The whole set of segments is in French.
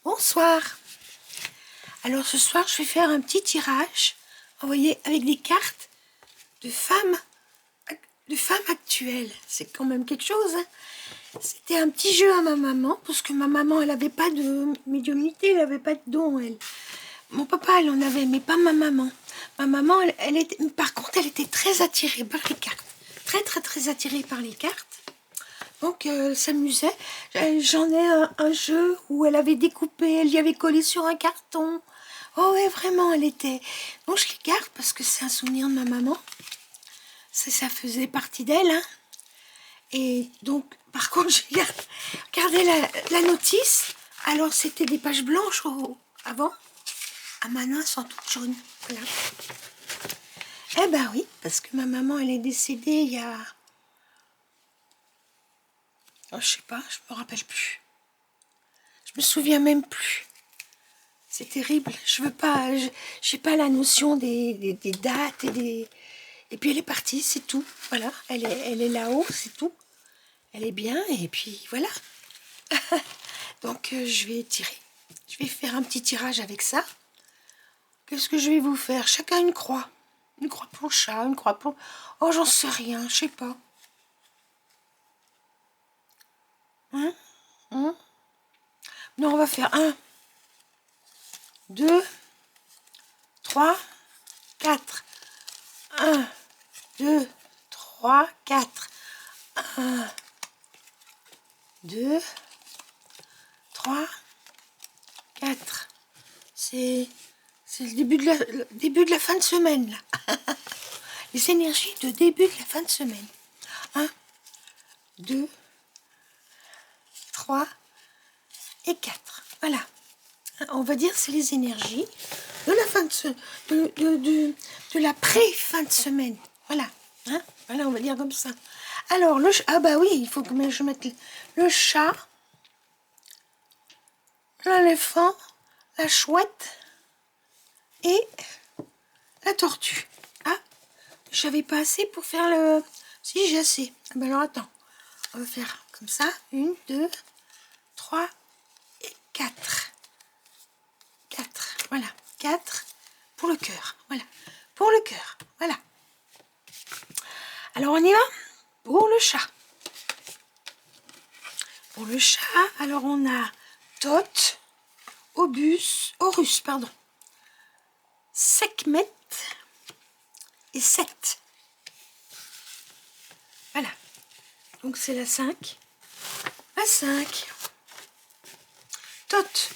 Bonsoir. Alors ce soir, je vais faire un petit tirage, vous voyez, avec des cartes de femmes actuelles. C'est quand même quelque chose, hein. C'était un petit jeu à ma maman, parce que ma maman, elle n'avait pas de médiumnité, elle n'avait pas de don, elle. Mon papa, elle en avait, mais pas ma maman. Ma maman, par contre, elle était très attirée par les cartes. Très attirée par les cartes. Donc, elle s'amusait. J'en ai un jeu où elle avait découpé, elle y avait collé sur un carton. Oh ouais, vraiment, elle était... Donc, je les garde parce que c'est un souvenir de ma maman. Ça faisait partie d'elle, hein. Et donc, par contre, j'ai regardé la notice. Alors, c'était des pages blanches avant. À ma main, sont toutes jaunes. Voilà. Eh ben oui, parce que ma maman, elle est décédée il y a... Oh, je sais pas, je me rappelle plus. Je me souviens même plus. C'est terrible. Je veux pas... J'ai pas la notion des dates et des... Et puis elle est partie, c'est tout. Voilà, elle est là-haut, c'est tout. Elle est bien, et puis voilà. Donc je vais tirer. Je vais faire un petit tirage avec ça. Qu'est-ce que je vais vous faire? Chacun une croix. Une croix pour le chat, une croix pour... Oh, j'en sais rien, je sais pas. Hein? Non, on va faire 1, 2, 3, 4. 1, 2, 3, 4. 1, 2, 3, 4. C'est le début de la fin de semaine, là. Les énergies de début de la fin de semaine. 1, 2, 3 et 4. Voilà. On va dire c'est les énergies de la fin de la pré-fin de semaine. Voilà. Hein, voilà, on va dire comme ça. Alors, ah bah oui, il faut que je mette le chat, l'éléphant, la chouette et la tortue. Ah, j'avais pas assez pour faire le... Si, j'ai assez. Ah bah alors, attends. On va faire comme ça. 1, 2, 3 et 4. 4. Voilà. 4 pour le cœur. Voilà. Pour le cœur. Voilà. Alors, on y va pour le chat. Pour le chat, alors on a Thoth, Horus, pardon, Sekhmet et Seth. Voilà. Donc c'est la 5. La 5. Thoth,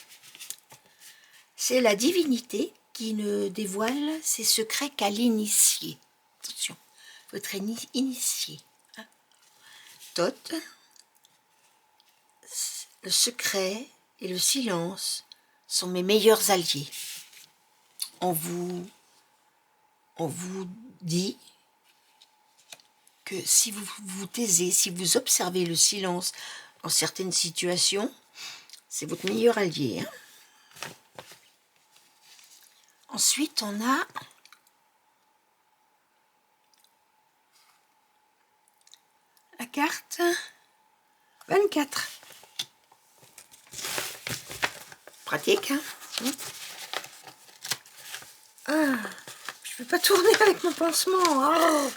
c'est la divinité qui ne dévoile ses secrets qu'à l'initié. Attention, il faut être initié. Hein. Thoth, le secret et le silence sont mes meilleurs alliés. On vous dit que si vous vous taisez, si vous observez le silence dans certaines situations, c'est votre meilleur allié. Hein. Ensuite, on a la carte 24. Pratique, hein. Ah, je peux pas tourner avec mon pansement. Oh.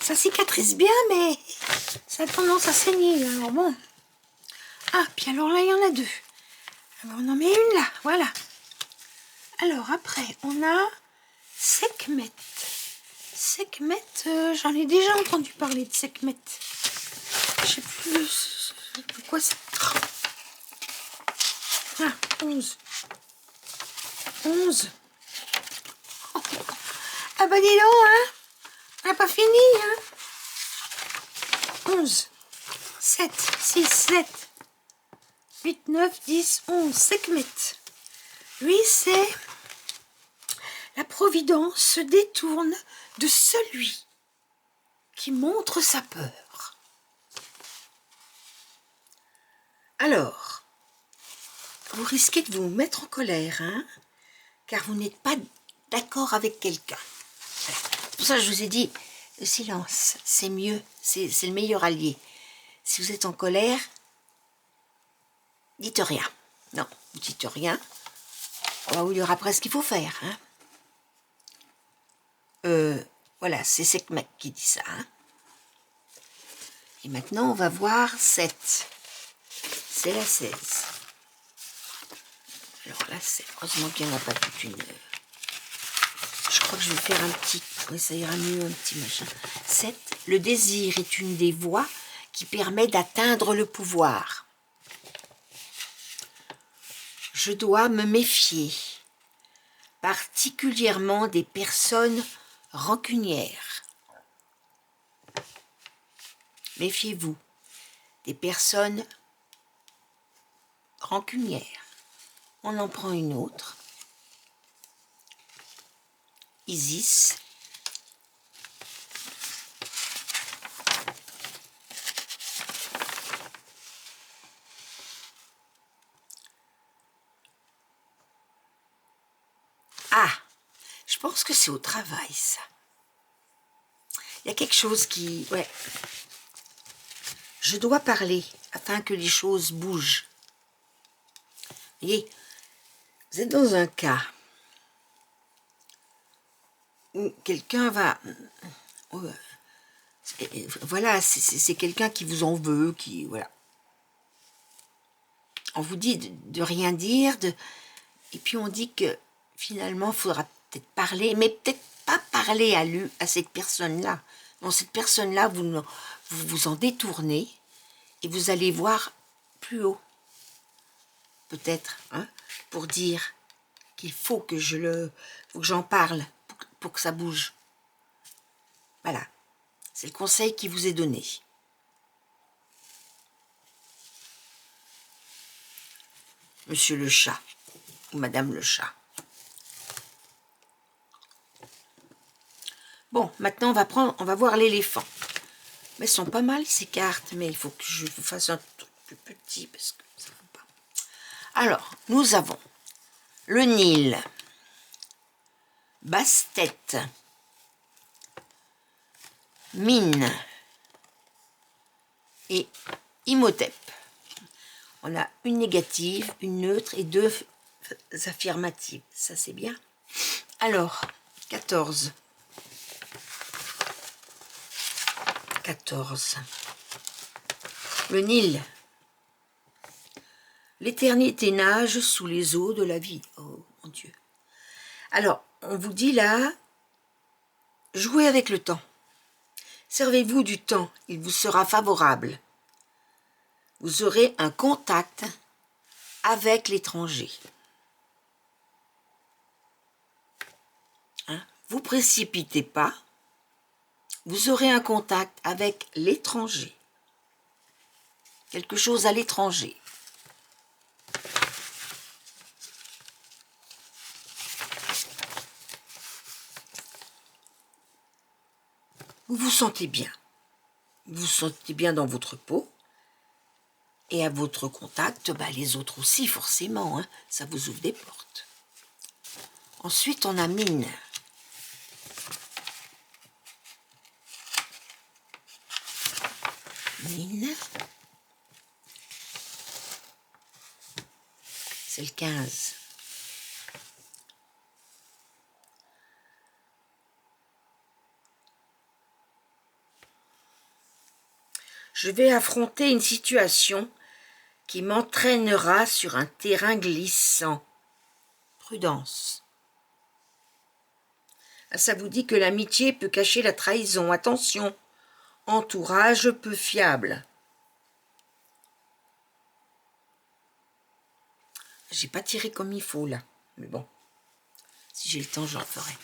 Ça cicatrise bien, mais ça a tendance à saigner. Alors bon. Ah, puis alors là, il y en a 2. Alors, on en met une là, voilà. Alors après, on a Sekhmet. Sekhmet, j'en ai déjà entendu parler de Sekhmet. Je sais plus de quoi c'est. Ah, 11. 11. Ah bah dis donc, hein. On n'a pas fini, hein. 11. 7, 6, 7. 8, 9, 10, 11. Sekhmet. Lui, c'est... La providence se détourne de celui qui montre sa peur. Alors, vous risquez de vous mettre en colère, hein, car vous n'êtes pas d'accord avec quelqu'un. Voilà. Pour ça, je vous ai dit, le silence, c'est mieux, c'est le meilleur allié. Si vous êtes en colère, dites rien. Non, vous dites rien. On va vous dire après ce qu'il faut faire. Hein. Voilà, c'est Sekhmet qui dit ça. Hein. Et maintenant, on va voir 7. C'est la 16. Alors là, c'est heureusement qu'il n'y en a pas toute une... Je crois que je vais faire un petit... Oui, ça ira mieux, un petit machin. 7. Le désir est une des voies qui permet d'atteindre le pouvoir. Je dois me méfier, particulièrement des personnes rancunières. Méfiez-vous des personnes rancunières. On en prend une autre. Isis. Ah, je pense que c'est au travail, ça. Il y a quelque chose qui... Ouais. Je dois parler afin que les choses bougent. Vous voyez, vous êtes dans un cas où quelqu'un va... Voilà, c'est quelqu'un qui vous en veut, qui... Voilà. On vous dit de rien dire, et puis on dit que finalement, il faudra peut-être parler, mais peut-être pas parler à cette personne-là. Non, cette personne-là, vous vous en détournez, et vous allez voir plus haut, peut-être, hein, pour dire qu'il faut que j'en parle, pour que ça bouge. Voilà, c'est le conseil qui vous est donné. Monsieur le chat, ou Madame le chat. Bon, maintenant on va voir l'éléphant. Mais elles sont pas mal ces cartes, mais il faut que je vous fasse un truc plus petit parce que ça ne va pas. Alors, nous avons le Nil, Bastet, Mine et Imhotep. On a une négative, une neutre et 2 affirmatives. Ça, c'est bien. Alors, 14. 14. Le Nil. L'éternité nage sous les eaux de la vie. Oh, mon Dieu. Alors, on vous dit là, jouez avec le temps. Servez-vous du temps, il vous sera favorable. Vous aurez un contact avec l'étranger. Hein? Vous précipitez pas. Vous aurez un contact avec l'étranger. Quelque chose à l'étranger. Vous vous sentez bien. Vous vous sentez bien dans votre peau. Et à votre contact, bah, les autres aussi, forcément. Hein, ça vous ouvre des portes. Ensuite, on a Mine. Mine. C'est le 15. Je vais affronter une situation qui m'entraînera sur un terrain glissant. Prudence. Ça vous dit que l'amitié peut cacher la trahison. Attention, entourage peu fiable. J'ai pas tiré comme il faut là, mais bon, si j'ai le temps, j'en ferai.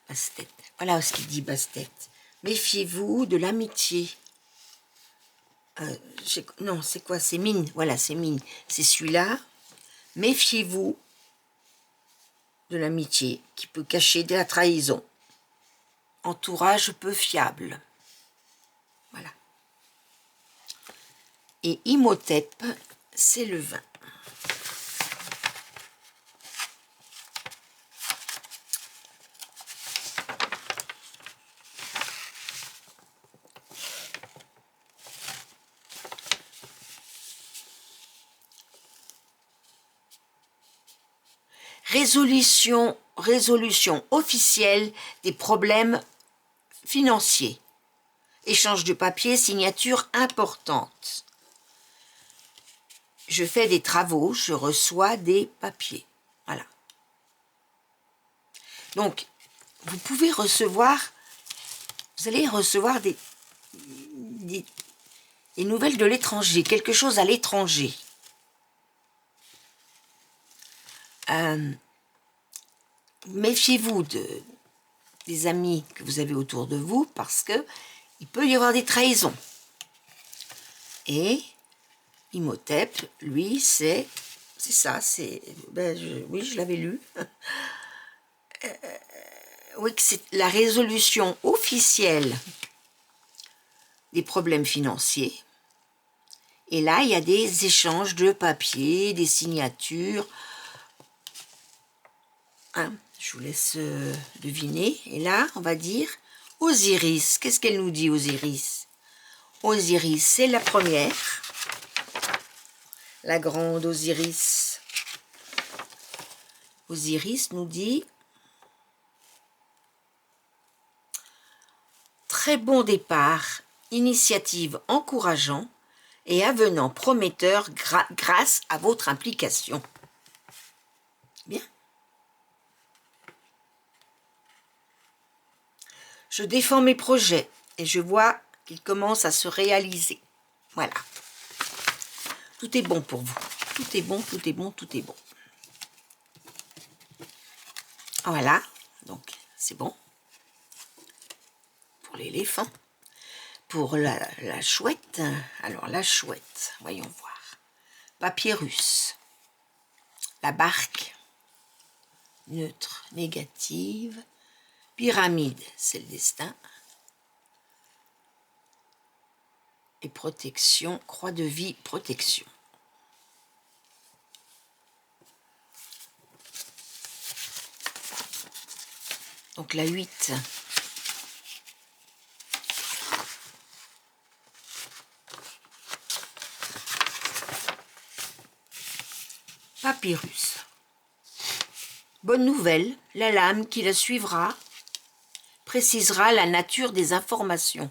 Bastet. Voilà ce qu'il dit, Bastet. Méfiez-vous de l'amitié. Non, c'est quoi? C'est Mine. Voilà, c'est Mine. C'est celui-là. Méfiez-vous de l'amitié qui peut cacher de la trahison. Entourage peu fiable. Voilà. Et Imhotep, c'est le 20. résolution officielle des problèmes financiers. Échange de papier, signature importante. Je fais des travaux, je reçois des papiers. Voilà. Donc, vous pouvez recevoir, vous allez recevoir des nouvelles de l'étranger, quelque chose à l'étranger. Méfiez-vous des amis que vous avez autour de vous parce que il peut y avoir des trahisons. Et Imhotep, lui, c'est ça, oui, je l'avais lu. Oui, que c'est la résolution officielle des problèmes financiers. Et là, il y a des échanges de papiers, des signatures. Hein, je vous laisse deviner. Et là, on va dire Osiris. Qu'est-ce qu'elle nous dit, Osiris? Osiris, c'est la première. La grande Osiris. Osiris nous dit très bon départ, initiative encourageant et avenant prometteur grâce à votre implication. Bien. Je défends mes projets et je vois qu'ils commencent à se réaliser. Voilà. Tout est bon pour vous. Tout est bon, tout est bon, tout est bon. Voilà. Donc, c'est bon. Pour l'éléphant. Pour la chouette. Alors, la chouette. Voyons voir. Papyrus. La barque. Neutre, négative. Pyramide, c'est le destin. Et protection, croix de vie, protection. Donc la 8. Papyrus. Bonne nouvelle, la lame qui la suivra précisera la nature des informations.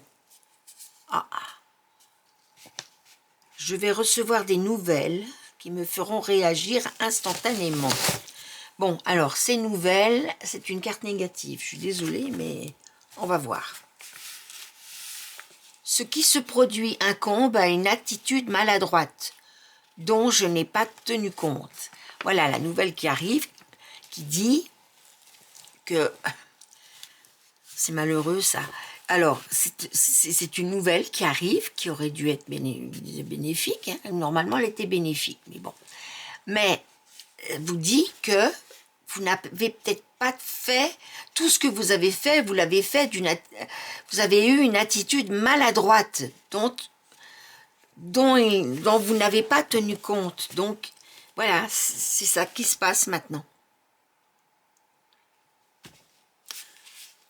Je vais recevoir des nouvelles qui me feront réagir instantanément. Bon, alors, ces nouvelles, c'est une carte négative. Je suis désolée, mais on va voir. Ce qui se produit incombe à une attitude maladroite, dont je n'ai pas tenu compte. Voilà la nouvelle qui arrive, qui dit que... C'est malheureux, ça. Alors, c'est une nouvelle qui arrive, qui aurait dû être bénéfique. Hein. Normalement, elle était bénéfique, mais bon. Mais, vous dit que vous n'avez peut-être pas fait tout ce que vous avez fait, vous l'avez fait vous avez eu une attitude maladroite dont vous n'avez pas tenu compte. Donc, voilà, c'est ça qui se passe maintenant.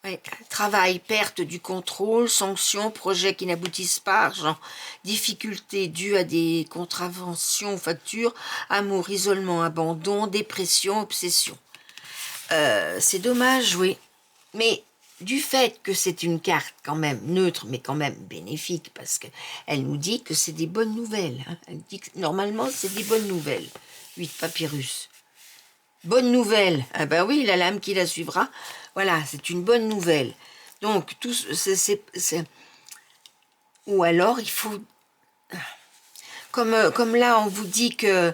Ouais. Travail, perte du contrôle, sanctions, projets qui n'aboutissent pas, argent, difficultés dues à des contraventions, factures, amour, isolement, abandon, dépression, obsession. C'est dommage, oui. Mais du fait que c'est une carte quand même neutre, mais quand même bénéfique, parce qu'elle nous dit que c'est des bonnes nouvelles. Hein. Elle dit que normalement, c'est des bonnes nouvelles. 8 papyrus. Bonne nouvelle. Ah ben oui, la lame qui la suivra. Voilà, c'est une bonne nouvelle. Donc, ou alors, il faut... Comme là, on vous dit que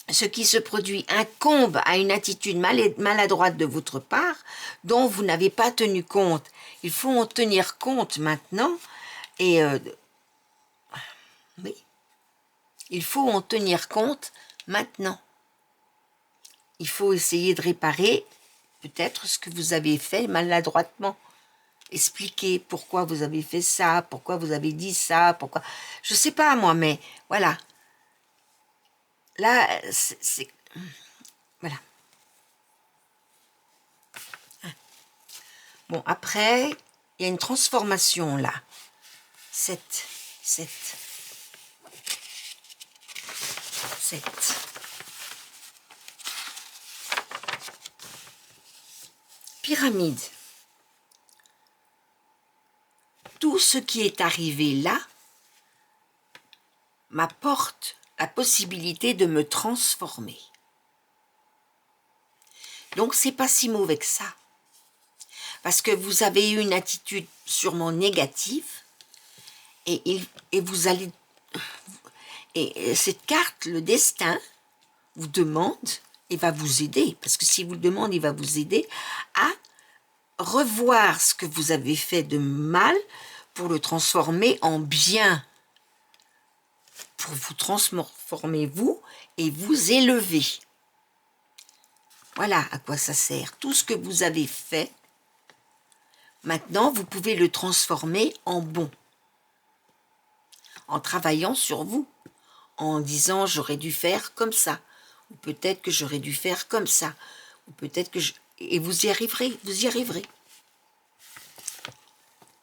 ce qui se produit incombe à une attitude maladroite de votre part, dont vous n'avez pas tenu compte. Il faut en tenir compte maintenant. Et oui, il faut en tenir compte maintenant. Il faut essayer de réparer peut-être ce que vous avez fait maladroitement. Expliquer pourquoi vous avez fait ça, pourquoi vous avez dit ça, pourquoi... Je sais pas moi, mais voilà. Là, c'est... Voilà. Bon, après, il y a une transformation là. 7. 7. 7. pyramide. Tout ce qui est arrivé là m'apporte la possibilité de me transformer. Donc, c'est pas si mauvais que ça. Parce que vous avez eu une attitude sûrement négative et vous allez... Et cette carte, le destin, vous demande et va vous aider. Parce que si vous le demandez, il va vous aider à revoir ce que vous avez fait de mal pour le transformer en bien. Pour vous transformer vous et vous élever. Voilà à quoi ça sert. Tout ce que vous avez fait, maintenant vous pouvez le transformer en bon. En travaillant sur vous. En disant j'aurais dû faire comme ça. Ou peut-être que j'aurais dû faire comme ça. Ou peut-être que Et vous y arriverez, vous y arriverez.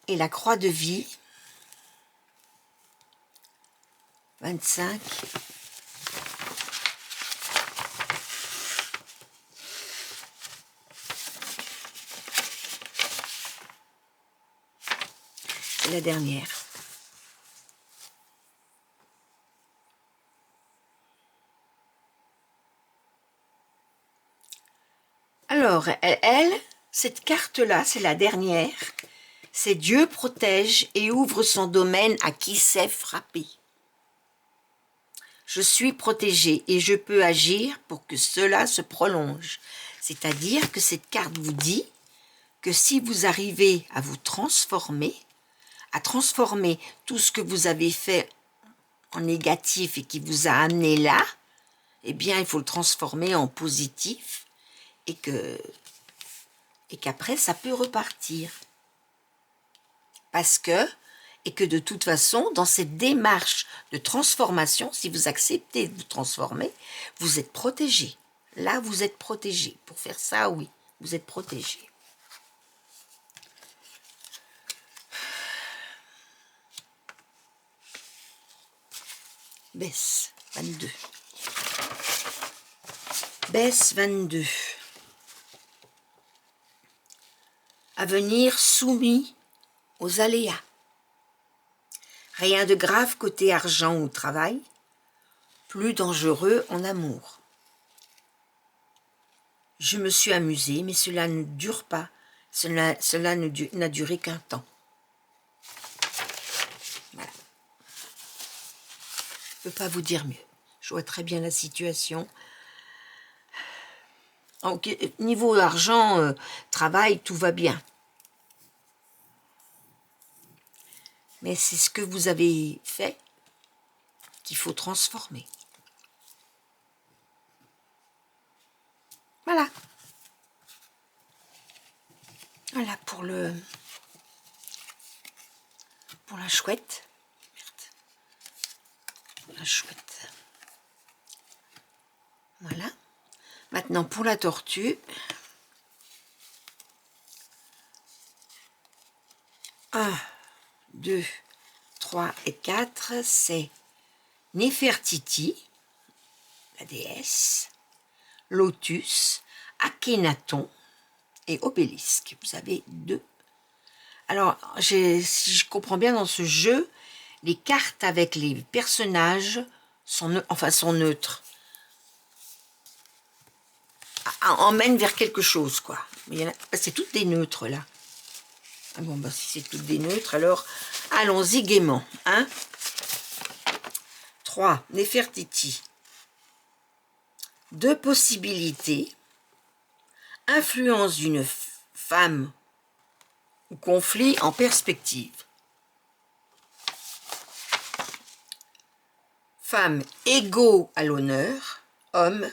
Et la croix de vie, 25. C'est la dernière. Alors, cette carte-là, c'est la dernière. C'est Dieu protège et ouvre son domaine à qui sait frapper. Je suis protégé et je peux agir pour que cela se prolonge. C'est-à-dire que cette carte vous dit que si vous arrivez à vous transformer, à transformer tout ce que vous avez fait en négatif et qui vous a amené là, eh bien, il faut le transformer en positif et qu'après, ça peut repartir. Et que de toute façon, dans cette démarche de transformation, si vous acceptez de vous transformer, vous êtes protégé. Là, vous êtes protégé. Pour faire ça, oui, vous êtes protégé. Baisse 22. Baisse 22. Avenir soumis aux aléas. Rien de grave côté argent ou travail, plus dangereux en amour. Je me suis amusée, mais cela ne dure pas, cela n'a duré qu'un temps. Voilà. Je ne peux pas vous dire mieux. Je vois très bien la situation. Donc, niveau argent, travail, tout va bien. Mais c'est ce que vous avez fait qu'il faut transformer. Voilà. Voilà pour la chouette. Merde. La chouette. Voilà. Maintenant pour la tortue. 1, 2, 3 et 4, c'est Néfertiti, la déesse, Lotus, Akhenaton et Obélisque. Vous avez 2. Alors, si je comprends bien, dans ce jeu, les cartes avec les personnages sont neutres. Emmènent vers quelque chose, quoi. C'est toutes des neutres, là. Ah bon, bah, si c'est toutes des neutres, alors allons-y gaiement. 3. Néfertiti. 2 possibilités. Influence d'une femme ou conflit en perspective. Femme égaux à l'honneur. Homme,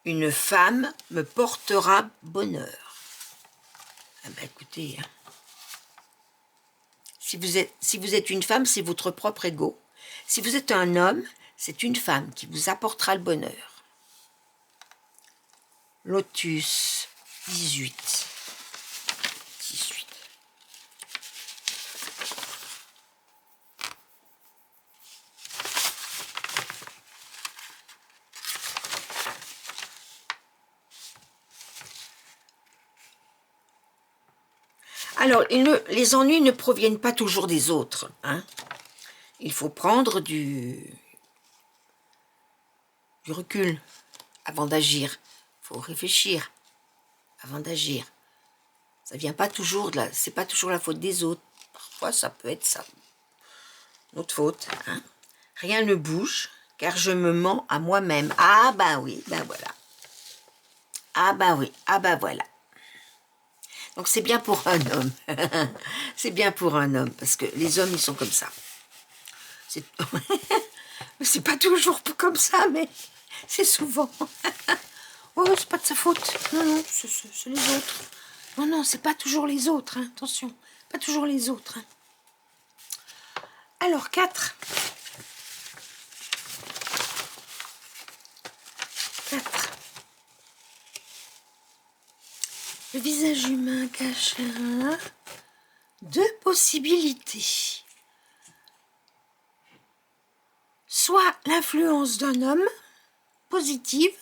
une femme me portera bonheur. Ah ben écoutez, si vous êtes une femme, c'est votre propre ego. Si vous êtes un homme, c'est une femme qui vous apportera le bonheur. Lotus 18. Alors, les ennuis ne proviennent pas toujours des autres. Hein. Il faut prendre du recul avant d'agir. Il faut réfléchir avant d'agir. Ça vient pas toujours de c'est pas toujours la faute des autres. Parfois, ça peut être ça. Notre faute. Hein. Rien ne bouge, car je me mens à moi-même. Ah ben oui, ben voilà. Ah ben oui, ah ben voilà. Donc c'est bien pour un homme. C'est bien pour un homme, parce que les hommes, ils sont comme ça. C'est pas toujours comme ça, mais c'est souvent. Oh, c'est pas de sa faute. Non, non, c'est les autres. Non, non, c'est pas toujours les autres. Hein. Attention, pas toujours les autres. Hein. Alors, 4. 4. Le visage humain cache deux possibilités. Soit l'influence d'un homme positive,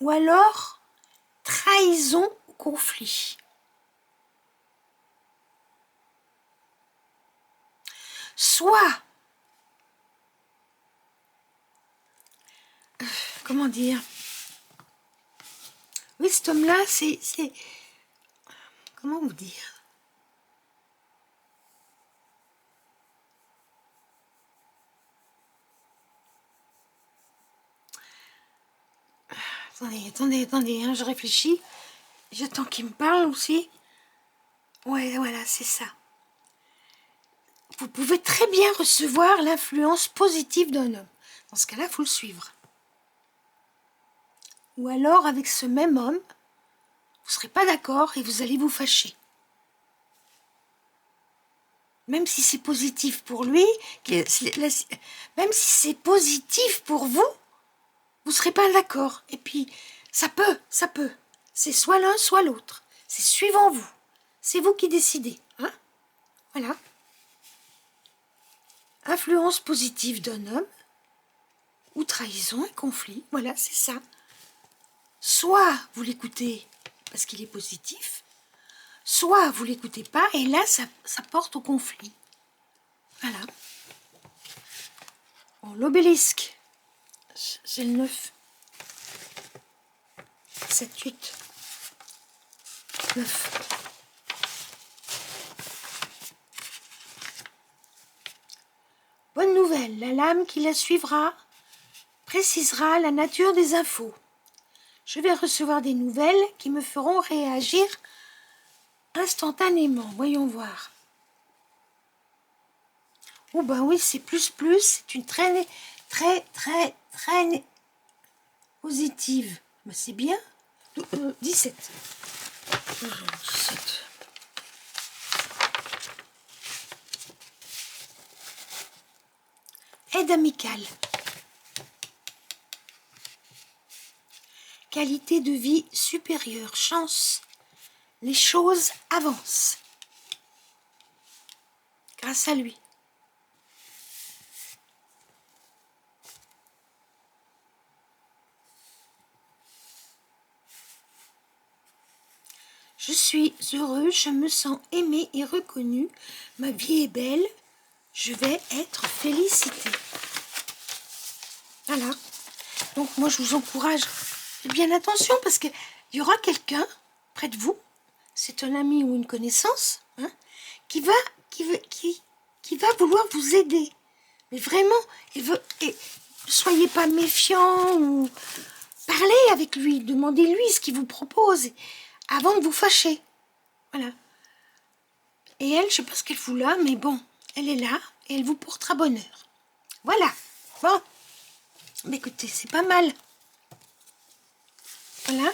ou alors trahison ou conflit. Soit, comment dire, oui, cet homme-là, c'est, comment vous dire? Attendez, hein, je réfléchis. J'attends qu'il me parle aussi. Ouais, voilà, c'est ça. Vous pouvez très bien recevoir l'influence positive d'un homme. Dans ce cas-là, il faut le suivre. Ou alors, avec ce même homme, vous ne serez pas d'accord et vous allez vous fâcher. Même si c'est positif pour lui, même si c'est positif pour vous, vous ne serez pas d'accord. Et puis, ça peut. C'est soit l'un, soit l'autre. C'est suivant vous. C'est vous qui décidez. Hein? Voilà. Influence positive d'un homme, ou trahison et conflit. Voilà, c'est ça. Soit vous l'écoutez parce qu'il est positif, soit vous l'écoutez pas, et là, ça porte au conflit. Voilà. Bon, l'obélisque, c'est le 9. 7, 8, 9. Bonne nouvelle, la lame qui la suivra précisera la nature des infos. Je vais recevoir des nouvelles qui me feront réagir instantanément. Voyons voir. Oh ben oui, c'est plus, c'est une très positive. Ben c'est bien. 17. 17. Aide amicale. Qualité de vie supérieure. Chance. Les choses avancent. Grâce à lui. Je suis heureux, je me sens aimé et reconnu. Ma vie est belle. Je vais être félicité. Voilà. Donc moi je vous encourage. Faites bien attention parce qu'il y aura quelqu'un près de vous. C'est un ami ou une connaissance hein, qui va vouloir vous aider. Mais vraiment, soyez pas méfiant ou parlez avec lui. Demandez-lui ce qu'il vous propose avant de vous fâcher. Voilà. Et elle, je sais pas ce qu'elle fout là, mais bon, elle est là et elle vous portera bonheur. Voilà. Bon. Mais écoutez, c'est pas mal. Voilà.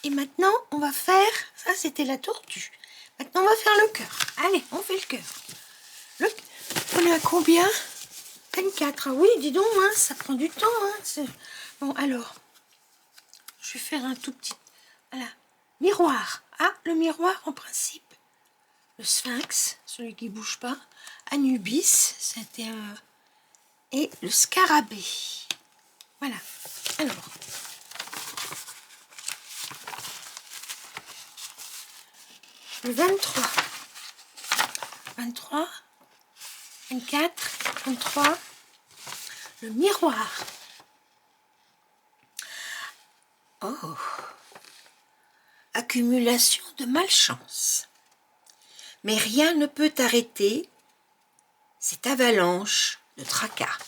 Et maintenant, on va faire... Ça, c'était la tortue. Maintenant, on va faire le cœur. Allez, on fait le cœur. On est à combien? 24. Ah oui, dis donc, hein, ça prend du temps. Hein, bon, alors, je vais faire un tout petit... Voilà. Miroir. Ah, le miroir, en principe. Le sphinx, celui qui ne bouge pas. Anubis, c'était un... Et le scarabée. Voilà. Alors... le 23, 23, 24, 23, le miroir. Oh, accumulation de malchance. Mais rien ne peut arrêter cette avalanche de tracas.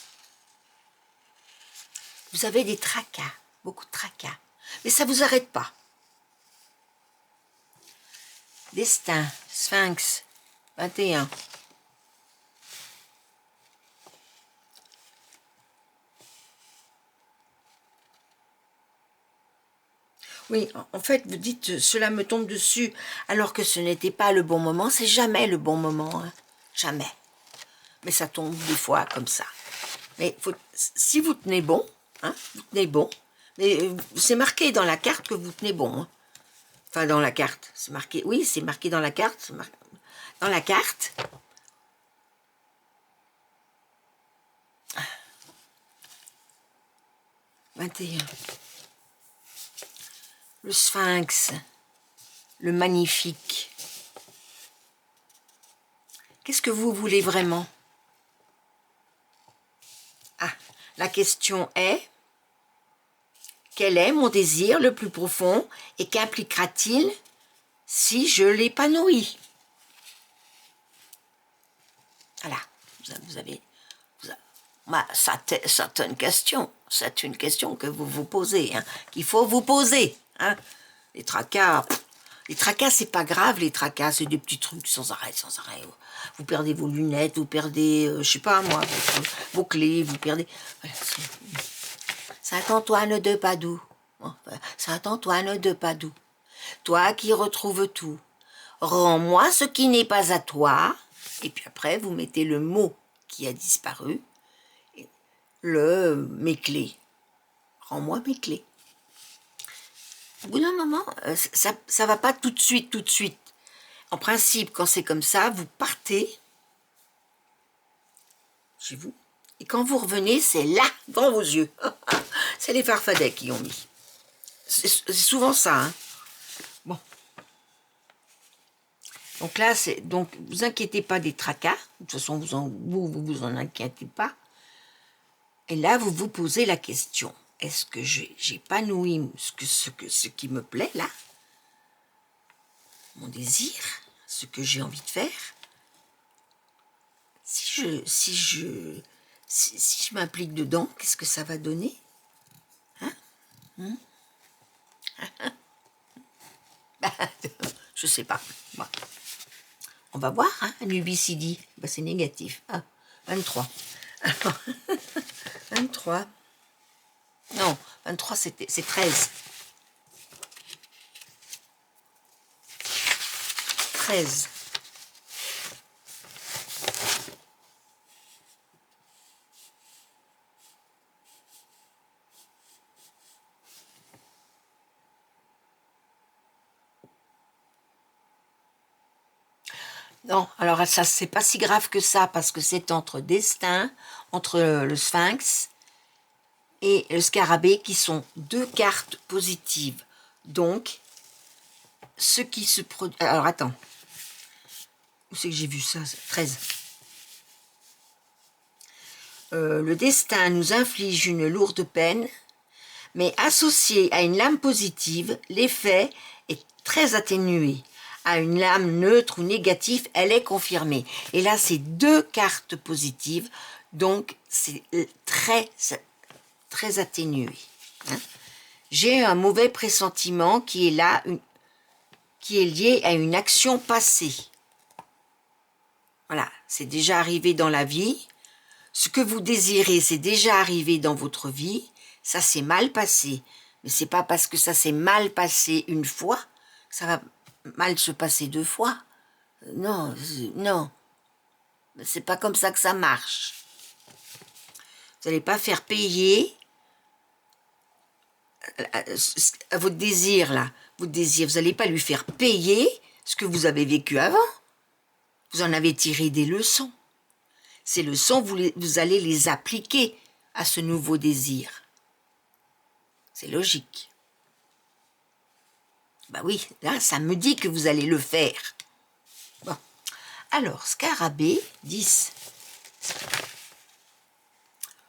Vous avez des tracas, beaucoup de tracas, mais ça ne vous arrête pas. Destin, Sphinx, 21. Oui, en fait, vous dites, cela me tombe dessus, alors que ce n'était pas le bon moment. C'est jamais le bon moment, hein. Jamais. Mais ça tombe des fois comme ça. Mais si vous tenez bon, hein, vous tenez bon, mais c'est marqué dans la carte que vous tenez bon. Hein. Enfin, dans la carte, c'est marqué, oui, c'est marqué dans la carte. Dans la carte. Ah. 21. Le Sphinx, le magnifique. Qu'est-ce que vous voulez vraiment? Ah, la question est, quel est mon désir le plus profond et qu'impliquera-t-il si je l'épanouis? Voilà, vous avez bah, ça c'est une question. C'est une question que vous vous posez, hein, qu'il faut vous poser. Hein. Les tracas, c'est pas grave, les tracas, c'est des petits trucs sans arrêt, sans arrêt. Vous perdez vos lunettes, vous perdez, je sais pas moi, vos clés, vous perdez... Voilà, Saint-Antoine de Padoue, Saint-Antoine de Padoue, toi qui retrouves tout, rends-moi ce qui n'est pas à toi, et puis après vous mettez le mot qui a disparu, mes clés, rends-moi mes clés. Au bout d'un moment, ça va pas tout de suite. En principe, quand c'est comme ça, vous partez chez vous, et quand vous revenez, c'est là, devant vos yeux. C'est les Farfadets qui ont mis. C'est souvent ça. Hein. Bon. Donc là, donc vous inquiétez pas des tracas. De toute façon, vous en inquiétez pas. Et là, vous vous posez la question. Est-ce que j'épanouis ce qui me plaît, là? Mon désir, ce que j'ai envie de faire? Si je m'implique dedans, qu'est-ce que ça va donner? Hein? Je sais pas. Bon. On va voir, hein, un UBCD. Bah, c'est négatif. Ah, 23. 23. Non, 23, c'est 13. 13. Non, alors ça, c'est pas si grave que ça, parce que c'est entre Destin, entre le Sphinx et le Scarabée, qui sont deux cartes positives. Donc, ce qui se produit... Alors, attends. Où c'est que j'ai vu ça? 13. Le destin nous inflige une lourde peine, mais associé à une lame positive, l'effet est très atténué. À une lame neutre ou négative, elle est confirmée. Et là, c'est deux cartes positives, donc c'est très atténué. Hein. J'ai un mauvais pressentiment qui est là, qui est lié à une action passée. Voilà, c'est déjà arrivé dans la vie. Ce que vous désirez, c'est déjà arrivé dans votre vie. Ça s'est mal passé. Mais c'est pas parce que ça s'est mal passé une fois que ça va mal se passer deux fois. Non, non. C'est pas comme ça que ça marche. Vous n'allez pas faire payer à votre désir, là. Votre désir, vous n'allez pas lui faire payer ce que vous avez vécu avant. Vous en avez tiré des leçons. Ces leçons, vous allez les appliquer à ce nouveau désir. C'est logique. Bah oui, là, ça me dit que vous allez le faire. Bon. Alors, Scarabée, 10.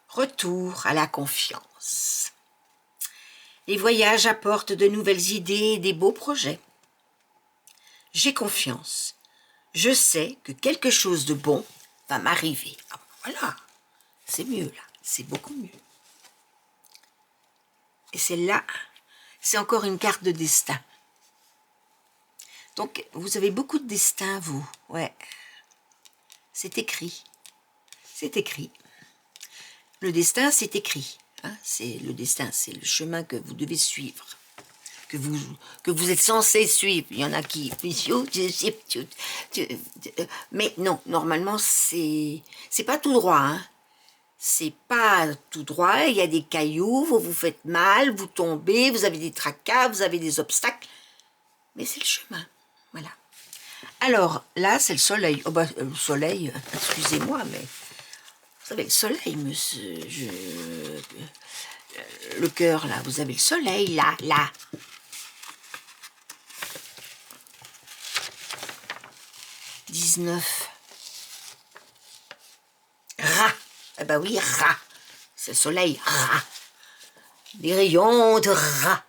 Retour à la confiance. Les voyages apportent de nouvelles idées et des beaux projets. J'ai confiance. Je sais que quelque chose de bon va m'arriver. Ah, voilà, c'est mieux là, c'est beaucoup mieux. Et celle-là, c'est encore une carte de destin. Donc, vous avez beaucoup de destin, vous. Ouais. C'est écrit. C'est écrit. Le destin, c'est écrit. Hein, c'est le destin, c'est le chemin que vous devez suivre. Que vous êtes censé suivre. Il y en a qui... Mais non, normalement, c'est pas tout droit. Hein. C'est pas tout droit. Il y a des cailloux, vous vous faites mal, vous tombez, vous avez des tracas, vous avez des obstacles. Mais c'est le chemin. Voilà. Alors, là, c'est le soleil. Oh, bah, le soleil, excusez-moi, mais... Vous savez, le soleil, monsieur... le cœur, là, vous avez le soleil, là, là. « 19. Rat. Eh ben oui, rat. C'est le soleil, rat. Des rayons de rat.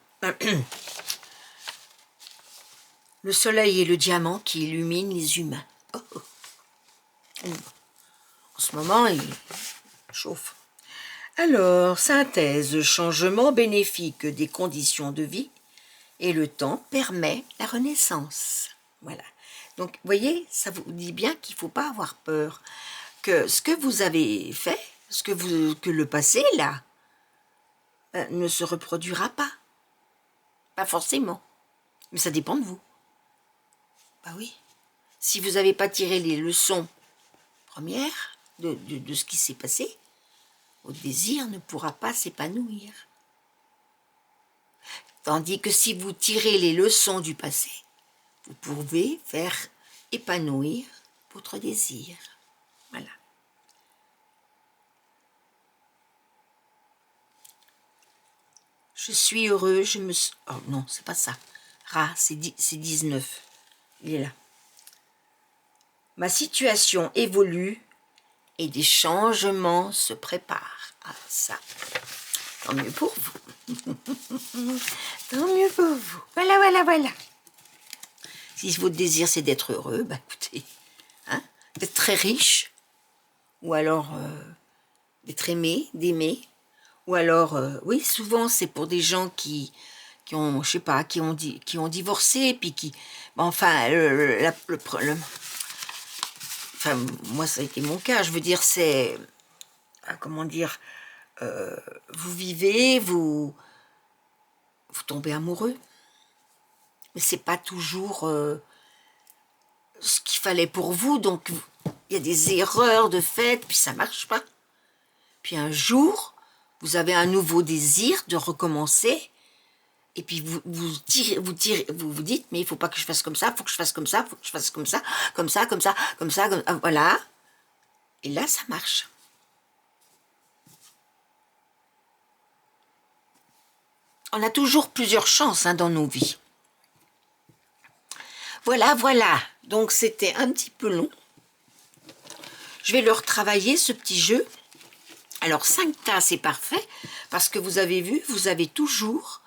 Le soleil est le diamant qui illumine les humains. Oh, oh. En ce moment, il chauffe. Alors, synthèse, changement bénéfique des conditions de vie et le temps permet la renaissance. Voilà. Donc, vous voyez, ça vous dit bien qu'il ne faut pas avoir peur. Que ce que vous avez fait, que le passé, là, ne se reproduira pas. Pas forcément. Mais ça dépend de vous. Bah oui. Si vous n'avez pas tiré les leçons premières de ce qui s'est passé, votre désir ne pourra pas s'épanouir. Tandis que si vous tirez les leçons du passé, vous pouvez faire épanouir votre désir. Voilà. Je suis heureux, je me... Oh non, c'est pas ça. Ra, c'est 19. Il est là. Ma situation évolue et des changements se préparent. Ah, ça. Tant mieux pour vous. Tant mieux pour vous. Voilà, voilà, voilà. Si votre désir, c'est d'être heureux, bah écoutez, hein, d'être très riche, ou alors d'être aimé, d'aimer, ou alors, oui, souvent, c'est pour des gens qui ont, je sais pas, qui ont divorcé, puis qui... Bon, enfin, enfin, moi, ça a été mon cas. Je veux dire, c'est... Comment dire... vous vivez, vous tombez amoureux. Mais c'est pas toujours ce qu'il fallait pour vous. Donc, il y a des erreurs de fait, puis ça marche pas. Puis un jour, vous avez un nouveau désir de recommencer. Et puis vous vous dites, mais il faut pas que je fasse comme ça, il faut que je fasse comme ça, il faut que je fasse comme ça, comme ça, comme ça, comme ça, voilà. Et là, ça marche. On a toujours plusieurs chances dans nos vies. Voilà, voilà. Donc, c'était un petit peu long. Je vais le retravailler, ce petit jeu. Alors, 5 tas, c'est parfait, parce que vous avez vu, vous avez toujours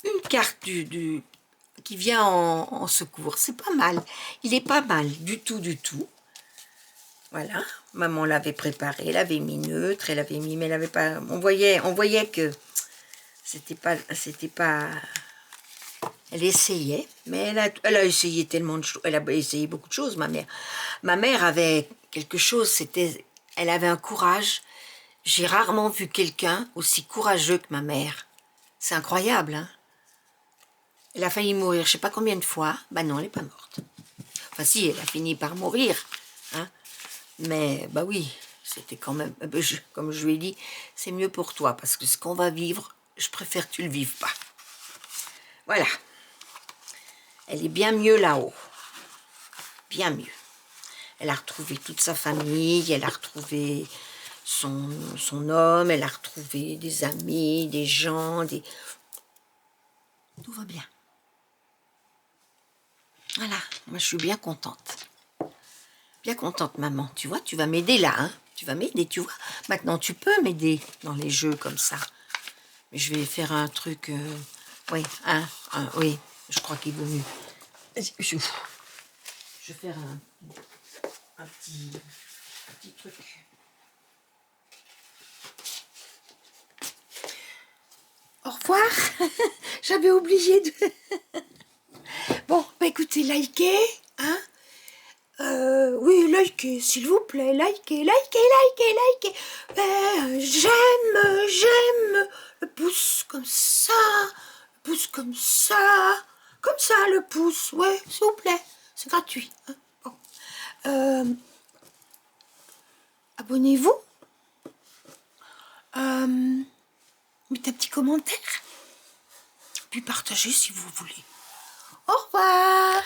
une carte qui vient en secours. C'est pas mal. Il est pas mal du tout, du tout. Voilà. Maman l'avait préparé, elle avait mis neutre, elle avait mis, mais elle avait pas... On voyait que c'était pas... Elle essayait, mais elle a essayé tellement de choses. Elle a essayé beaucoup de choses, ma mère. Ma mère avait quelque chose, elle avait un courage. J'ai rarement vu quelqu'un aussi courageux que ma mère. C'est incroyable, hein. Elle a failli mourir, je sais pas combien de fois. Ben non, elle n'est pas morte. Enfin si, elle a fini par mourir, hein. Mais, bah oui, c'était quand même... comme je lui ai dit, c'est mieux pour toi, parce que ce qu'on va vivre, je préfère que tu le vives pas. Voilà. Elle est bien mieux là-haut. Bien mieux. Elle a retrouvé toute sa famille, elle a retrouvé son homme, elle a retrouvé des amis, des gens, Tout va bien. Voilà, moi je suis bien contente. Bien contente, maman. Tu vois, tu vas m'aider là, hein. Tu vas m'aider, tu vois. Maintenant, tu peux m'aider dans les jeux comme ça. Mais je vais faire un truc... oui, oui, je crois qu'il vaut mieux. Je vais faire un petit truc. Au revoir. J'avais oublié de... Bon, bah écoutez, likez, hein. Oui, likez, s'il vous plaît, likez. J'aime, le pouce comme ça, comme ça, le pouce, ouais, s'il vous plaît, c'est gratuit. Hein. Bon. Abonnez-vous, mettez un petit commentaire, puis partagez si vous voulez. Au revoir.